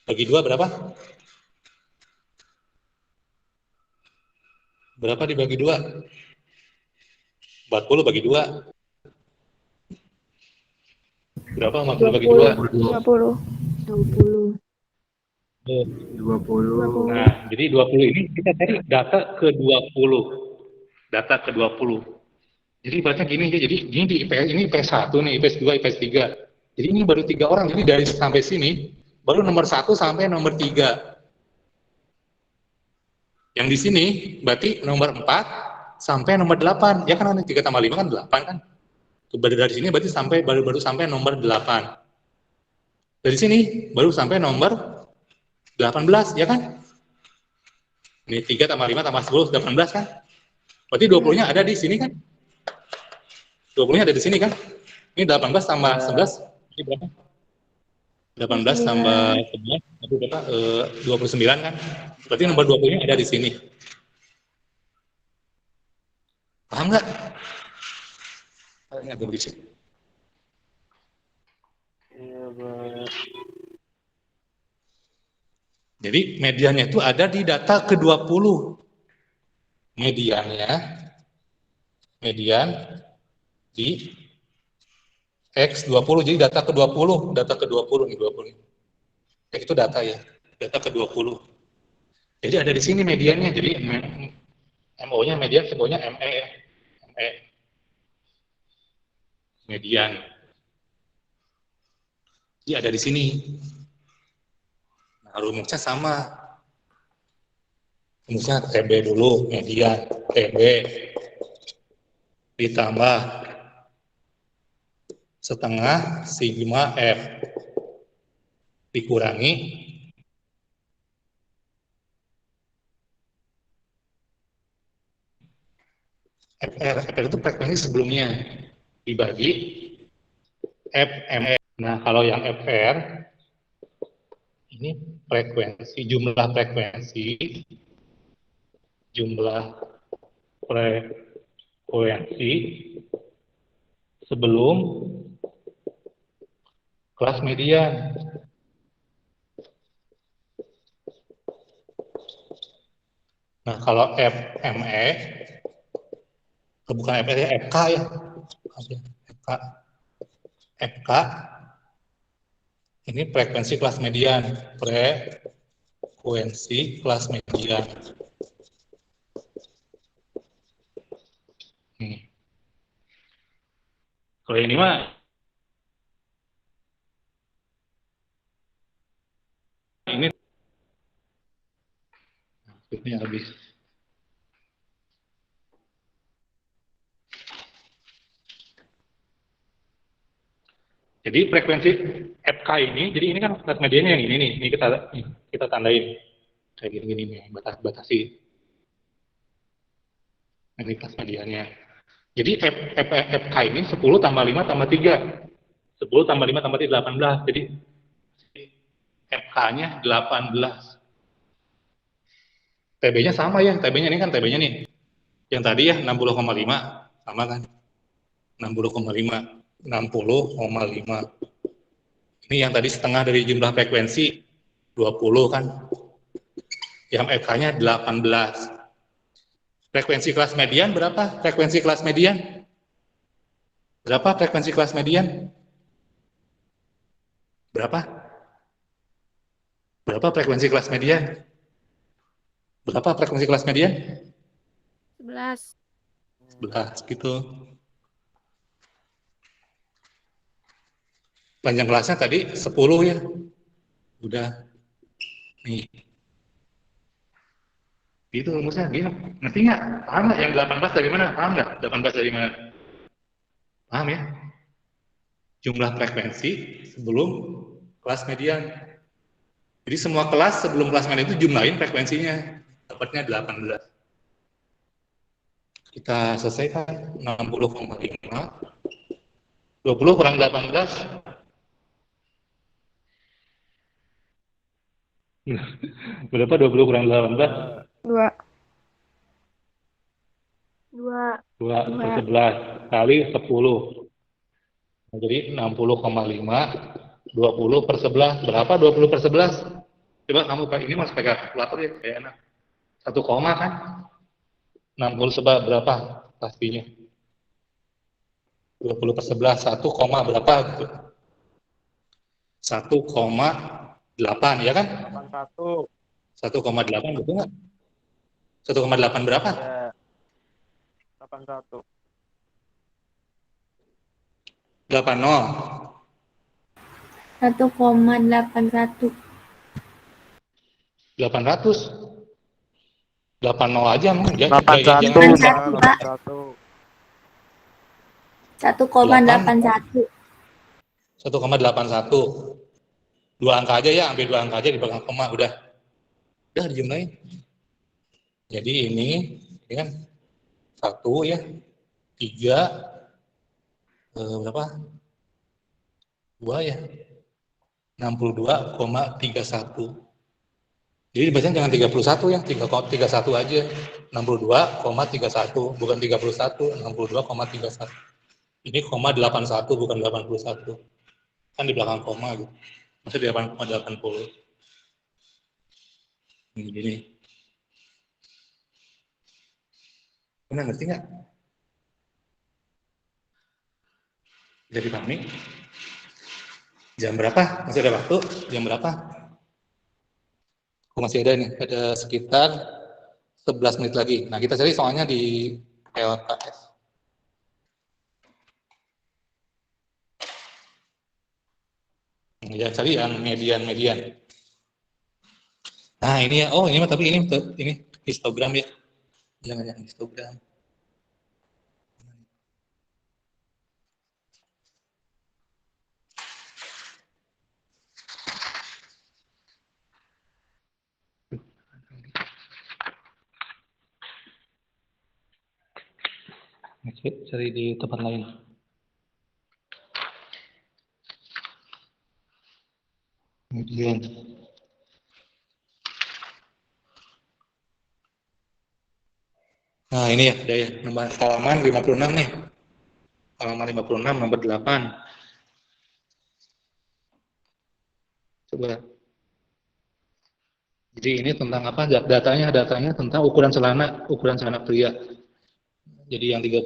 Speaker 1: Bagi 2 berapa? Berapa dibagi 2? 40 bagi 2. Berapa 40 bagi 2?
Speaker 2: 20.
Speaker 3: 20.
Speaker 1: Nah, jadi 20 ini kita cari data ke 20. Data ke 20. Jadi ibaratnya gini aja, jadi ini di IPS, ini IPS 1 nih, IPS 2, IPS 3. Jadi ini baru 3 orang, jadi dari sampai sini, baru nomor 1 sampai nomor 3. Yang di sini, berarti nomor 4 sampai nomor 8. Ya kan, 3 tambah 5 kan 8 kan? Dari sini berarti sampai baru sampai nomor 8. Dari sini, baru sampai nomor 18, ya kan? Ini 3 tambah 5 tambah 10, 18 kan? Berarti 20-nya ada di sini kan? 20-nya ada di sini kan? Ini 18 tambah 11, ini berapa? 18 tambah 11, itu berapa? 29 kan? Berarti nomor 20-nya ada di sini. Paham nggak? Ini agak berisik.
Speaker 5: Iya, Pak.
Speaker 1: Jadi mediannya itu ada di data ke-20. Mediannya, median di X20, jadi data ke-20, nih 20. Itu data ya, data ke-20. Jadi ada di sini mediannya, jadi MO-nya median, MO-nya ME ya. ME. Median. Jadi ada di sini. Nah, rumusnya sama. Rumusnya TB dulu, median, TB ditambah setengah sigma F dikurangi FR. FR itu frekuensi sebelumnya dibagi FME. Nah, kalau yang FR Ini frekuensi, jumlah frekuensi sebelum kelas median. Nah, kalau FME, bukan FME, FK ya. FK, ini frekuensi kelas median. Frekuensi kelas median. Kalau ini mah ini habis. Jadi frekuensi FK ini, jadi ini kan kelas mediannya yang ini nih, ini kita tandain kayak gini nih, batasi. Ini kelas mediannya. Jadi FK ini 10 tambah 5 tambah 3. 10 tambah 5 tambah 3, 18. Jadi FK-nya 18. TB-nya sama ya, TB-nya ini kan TB-nya nih. Yang tadi ya 60,5, sama kan? 60,5. 60,5. Ini yang tadi setengah dari jumlah frekuensi 20 kan. Yang FK-nya 18. Frekuensi kelas median berapa? Frekuensi kelas median? Berapa frekuensi kelas median? Berapa? Berapa frekuensi kelas median? Berapa frekuensi kelas median?
Speaker 2: 11.
Speaker 1: 11 gitu. Panjang kelasnya tadi 10 ya. Udah. Nih. Itu rumusnya, gini. Ngerti nggak? Paham nggak? Yang 18 dari mana? Paham nggak? 18 dari mana? Paham ya? Jumlah frekuensi sebelum kelas median. Jadi semua kelas sebelum kelas median itu jumlahin frekuensinya. Dapatnya 18. Kita selesaikan 60,5. 20 kurang 18. Berapa 20 kurang 18?
Speaker 2: 2.
Speaker 1: 2 per 11 kali 10. Nah, jadi 60,5 20 per 11. Berapa 20 per 11? Coba kamu ini masih pakai kalkulator ya, kayak enak. 1 koma kan? 60 sebab berapa pastinya? 20 per 11, 1 koma berapa gitu? 1,8 ya kan?
Speaker 5: 81.
Speaker 1: 1,8 betul nggak? 1,8 berapa?
Speaker 5: Ya. 81.
Speaker 1: 80.
Speaker 2: 1,81.
Speaker 1: 800. 80 aja mah. Ya,
Speaker 5: 81.
Speaker 1: jangan
Speaker 5: 81.
Speaker 2: 1,81.
Speaker 1: 1,81. 2 angka aja ya, ambil 2 angka aja di belakang koma, udah dijumlahin. Jadi ini kan 1 ya, 3, berapa? 2 ya, 62,31. Jadi dibacanya jangan 31 ya, 31 aja. 62,31, bukan 31, 62,31. Ini koma 81, bukan 81. Kan di belakang koma gitu. Maksudnya 8,80. Gini. Benar ngerti nggak? Jadi pahami? Jam berapa? Masih ada waktu? Jam berapa? Masih ada nih, ada sekitar 11 menit lagi. Nah, kita cari soalnya di LKS. Ya, cari yang median. Nah, ini ya. Oh, ini mah tapi ini histogram ya. Jangan yang histogram. Cari di tempat lain. Median. Nah, ini ya, daya nomor halaman 56 nih. Halaman 56 nomor 8. Coba. Jadi ini tentang apa? Datanya tentang ukuran celana pria. Jadi yang 30.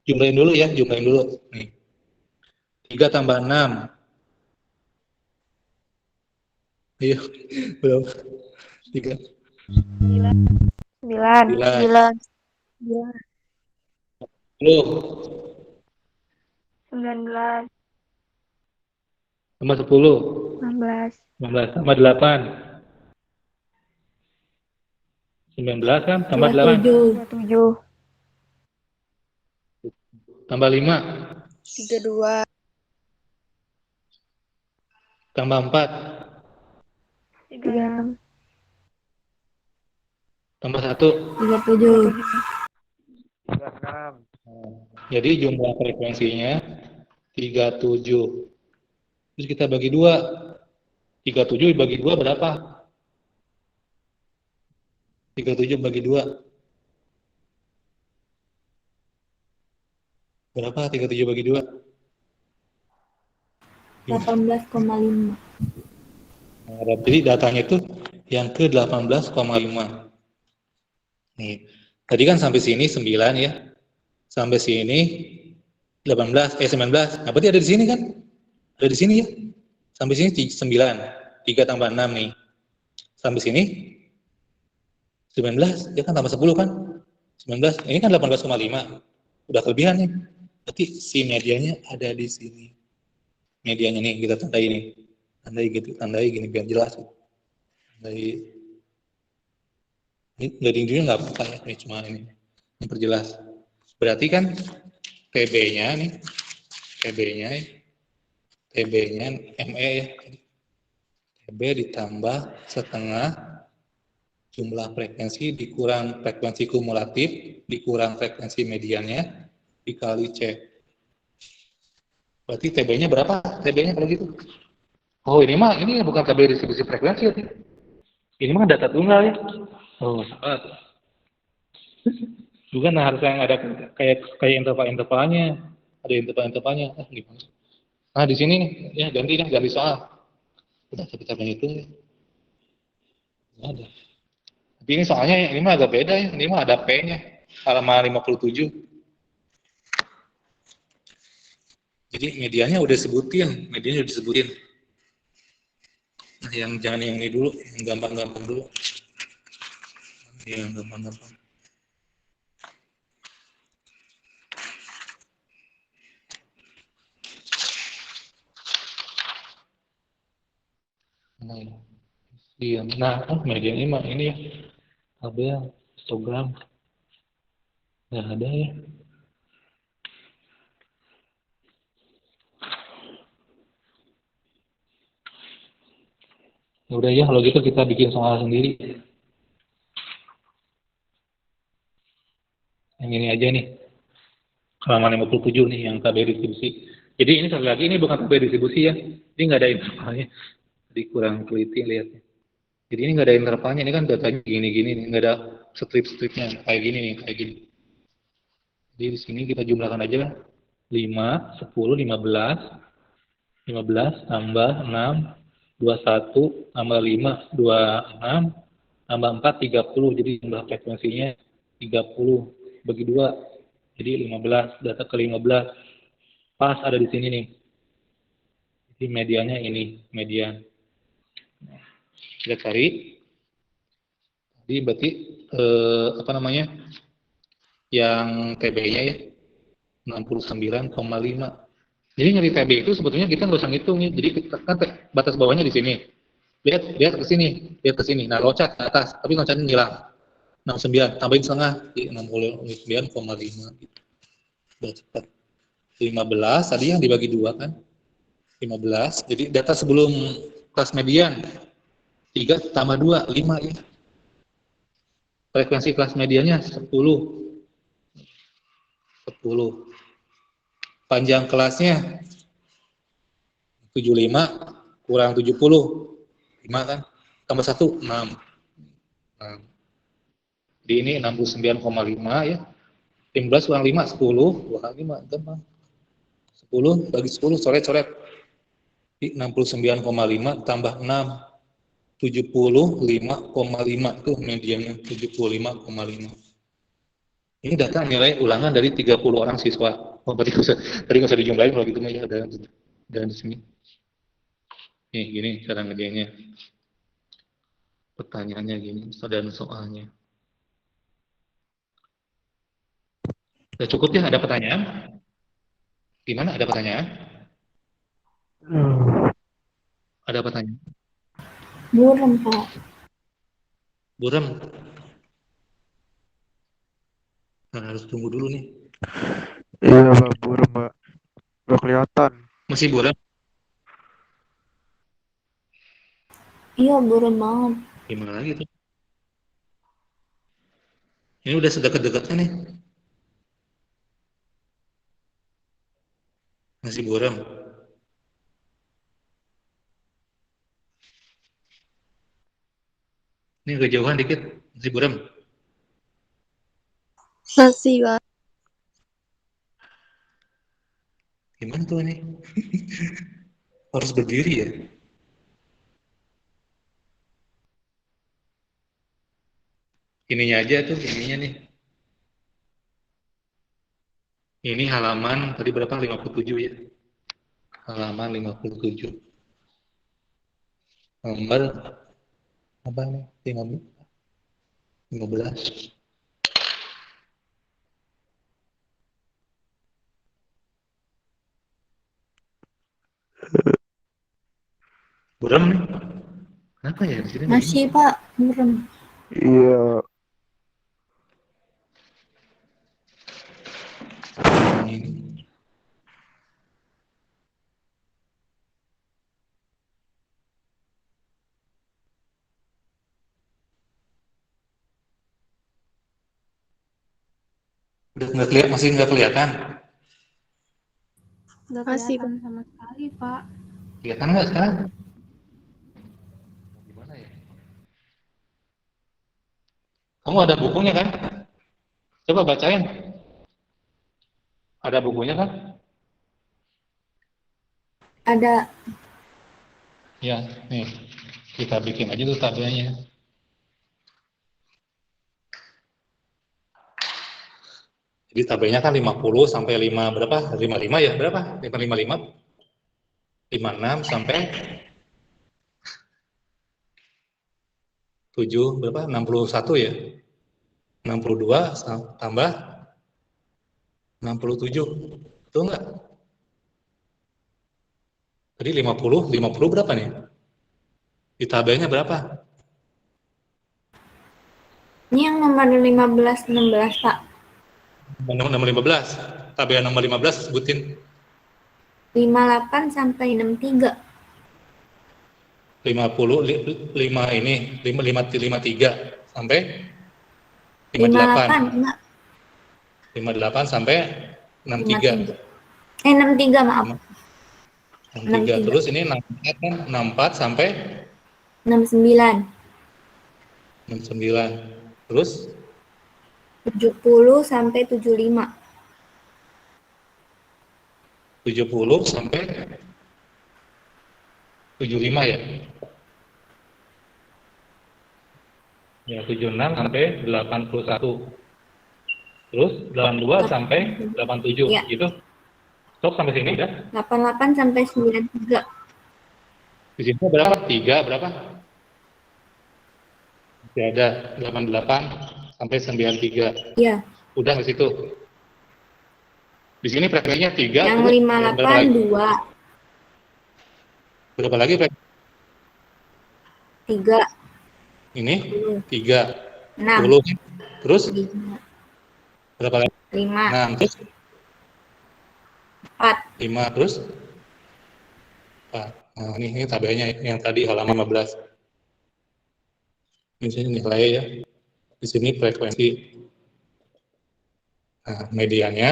Speaker 1: Jumlahin dulu ya, jumlahin dulu. Nih. 3 tambah 6. Iya, belum. 3.
Speaker 2: 9.
Speaker 1: 9. 10.
Speaker 2: 19.
Speaker 1: Tambah 10.
Speaker 2: 16.
Speaker 1: 19. Tambah 8. 19 kan? Tambah 8.
Speaker 2: 27.
Speaker 1: Tambah 5.
Speaker 2: 32.
Speaker 1: Tambah 4.
Speaker 2: 36.
Speaker 1: Tambah 1.
Speaker 2: 37.
Speaker 5: 36.
Speaker 1: Jadi jumlah frekuensinya 37. Terus kita bagi 2. 37 bagi 2 berapa? 37 bagi 2. Berapa 37 bagi 2?
Speaker 2: 18,5.
Speaker 1: Nah, jadi datanya itu yang ke 18,5. Nih. Tadi kan sampai sini 9 ya. Sampai sini 19. Nah, berarti ada di sini kan? Ada di sini ya. Sampai sini 9. 3 tambah 6 nih. Sampai sini 19, dia kan tambah 10 kan? 19, ini kan 18,5. Udah kelebihan nih. Berarti si medianya ada di sini. Medianya nih, kita tandai nih. Tandai gitu, tandai gini biar jelas. Tandai. Ini nggak diinjurin nggak apa-apa ya, ini cuma ini. Memperjelas. Berarti kan TB-nya nih, TB-nya ME ya. TB ditambah setengah jumlah frekuensi dikurang frekuensi kumulatif, dikurang frekuensi mediannya, dikali C. Berarti TB-nya berapa? TB-nya kalau gitu? Oh, ini bukan TB distribusi frekuensi ya. Ini mah data tunggal ya. Oh, salah. Bukan harus yang ada kayak interval-intervalnya. Ada interval-intervalnya. Gimana? Nah, di sini nih, ya ganti soal. Udah kita itu ya. Nggak ada. Tapi ini soalnya ini mah agak beda ya. Ini mah ada P-nya. Halaman 57. Jadi medianya udah disebutin. Nah, yang jangan yang ini dulu, yang gampang-gampang dulu. Yang gampang-gampang. Nah, iya. Nah, media ini mah ini ya. Tabel, histogram. Nggak ada ya. Ya udah ya, kalau gitu kita bikin soal sendiri. Yang ini aja nih. Halaman 57 nih, yang KB distribusi. Jadi ini sekali lagi, ini bukan KB distribusi ya. Ini nggak ada intervalnya. Jadi kurang teliti lihatnya. Jadi ini nggak ada intervalnya, ini kan datanya gini-gini nih. Nggak ada strip-stripnya. Kayak gini nih, kayak gini. Jadi di sini kita jumlahkan aja 5, 10, 15. 15 tambah 6, 21 tambah 5, 26 tambah 4, 30. Jadi jumlah frekuensinya 30 bagi 2. Jadi 15, data ke 15. Pas ada di sini nih. Jadi mediannya ini, median. Kita cari. Jadi berarti apa namanya? Yang TB-nya ya 69,5. Jadi nyari TB itu sebetulnya kita nggak usah ngitung ya. Jadi kan batas bawahnya di sini. Lihat ke sini, Nah, loncat ke atas, tapi loncatnya hilang. 69, tambahin setengah, di 69,5 gitu. Udah cepat. 15, tadi yang dibagi 2 kan. 15, jadi data sebelum kelas median. 3 tambah 2, 5 ya. Frekuensi kelas mediannya 10. 10. Panjang kelasnya 75 kurang 70. 5 kan? Tambah 1, 6. 6. Jadi Jadi ini 69,5 ya. 15 kurang 5, 10. 2 kali 5, gampang. 10 bagi 10, coret-coret. 69,5 tambah 6. 75,5 itu mediannya, 75,5. Ini data nilai ulangan dari 30 orang siswa. Oh, berarti tadi nggak usah dijumlahin kalau gitu mah ya, ada di sini. Nih, gini cara ngerjainnya. Pertanyaannya gini, dan soalnya. Sudah cukup ya, ada pertanyaan? Gimana, ada pertanyaan? Ada pertanyaan?
Speaker 2: Buram, Pak.
Speaker 1: Buram. Nah, harus tunggu dulu nih.
Speaker 5: Iya Pak, buram Pak. Gak kelihatan.
Speaker 1: Masih buram?
Speaker 2: Iya, buram banget.
Speaker 1: Gimana lagi tuh? Ini udah sedekat-dekatnya nih. Masih buram. Ini kejauhan dikit, masih buram.
Speaker 2: Masih, Pak.
Speaker 1: Gimana tuh ini? Harus berdiri ya? Ininya aja tuh, ininya nih. Ini halaman, tadi berapa? 57 ya? Halaman 57. Nomor, apa nih? 15. Buram nih. Kenapa ya di sini?
Speaker 2: Masih, Pak. Buram.
Speaker 5: Iya.
Speaker 1: Ini. Udah nggak kelihatan, masih nggak kelihatan?
Speaker 2: Nggak
Speaker 6: Masih,
Speaker 2: kelihatan sama sekali, Pak.
Speaker 1: Kelihatan nggak sekarang? Gimana ya? Kamu ada bukunya kan? Coba bacain. Ada bukunya kan?
Speaker 2: Ada.
Speaker 1: Ya, nih. Kita bikin aja tuh tabelnya. Jadi tabelnya kan 50 sampai 5 berapa? 55 ya? Berapa? 555? 56 sampai 7 berapa? 61 ya? 62 tambah 67. Betul nggak? Tadi 50 berapa nih? Di tabelnya berapa?
Speaker 2: Ini yang nomor 15, 16, Pak.
Speaker 1: Nomor 15. Tabel nomor 15 sebutin.
Speaker 2: 58 sampai 63.
Speaker 1: 50, 5 ini, 53 sampai
Speaker 2: 58,
Speaker 1: 58.
Speaker 2: enggak.
Speaker 1: 58 sampai 63.
Speaker 2: 63, maaf.
Speaker 1: 63. Terus ini 64 kan? 64 sampai
Speaker 2: 69.
Speaker 1: 69. Terus
Speaker 2: 70 sampai 75.
Speaker 1: 70 sampai 75 ya? Ya, 76 sampai 81. Terus 82 sampai 87,
Speaker 2: Ya.
Speaker 1: gitu. Stop sampai sini ya?
Speaker 2: 88 sampai 93.
Speaker 1: Di sini berapa? 3 berapa? Masih ada 88 sampai 93.
Speaker 2: Iya.
Speaker 1: Udah di situ. Di sini frekuensinya 3.
Speaker 2: Yang
Speaker 1: terus
Speaker 2: 58 2.
Speaker 1: Berapa lagi?
Speaker 2: 3.
Speaker 1: Ini 3.
Speaker 2: 6.
Speaker 1: 10. Terus
Speaker 2: 5.
Speaker 1: berapa lagi?
Speaker 2: 5.
Speaker 1: 6. Terus
Speaker 2: 4.
Speaker 1: 5. Terus 4. Nah, ini tabelnya yang tadi halaman 15. Di sini nilai ya. Di sini frekuensi. Nah, mediannya.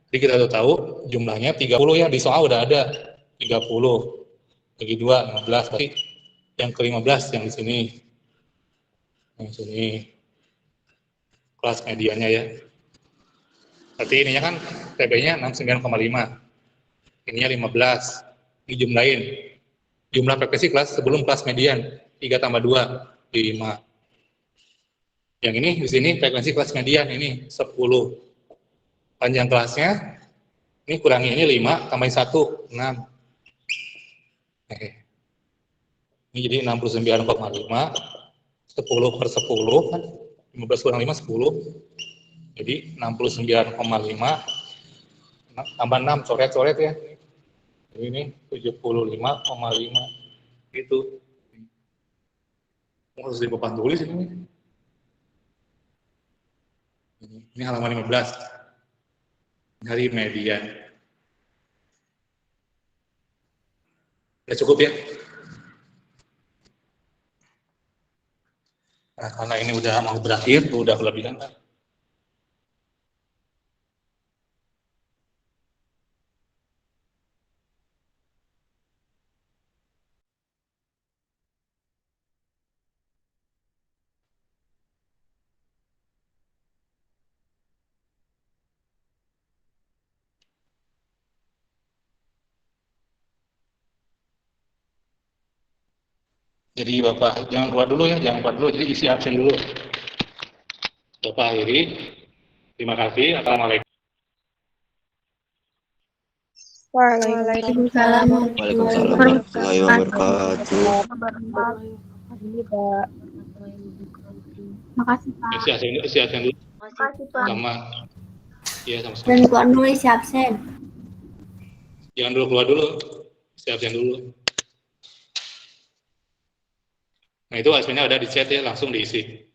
Speaker 1: Jadi kita udah tahu jumlahnya 30 ya. Di soal udah ada 30. Bagi 2, 15. Berarti yang ke-15 yang di sini. Yang di sini. kelas mediannya ya. Berarti ininya kan TB-nya 69,5. Ininya 15. Dijumlahin. Jumlah frekuensi kelas sebelum kelas median 3 tambah 2, 5. Yang ini di sini frekuensi kelas median ini 10. Panjang kelasnya ini kurangi ini 5 tambahin 1, 6. Oke. Ini jadi 69,5. 10 per 10 kan 15 kurang 5 10. Jadi 69,5 tambah 6 coret-coret ya. Ini 75,5 gitu. Harus di papan tulis ini. Ini halaman 15 dari median. Ya cukup ya. Nah, karena ini udah mau berakhir, udah kelebihan kan. Jadi Bapak jangan keluar dulu ya, jangan keluar dulu, jadi isi absen dulu. Bapak akhiri. Terima kasih. Assalamualaikum.
Speaker 2: Waalaikumsalam.
Speaker 4: Waalaikumsalam warahmatullahi wabarakatuh.
Speaker 2: Makasih Pak.
Speaker 1: Isi absen dulu.
Speaker 2: Makasih Pak.
Speaker 1: Sama. Iya sama-sama.
Speaker 2: Dan keluar dulu isi absen.
Speaker 1: Jangan dulu keluar dulu, isi absen dulu. Nah itu absennya ada di chat ya, langsung diisi.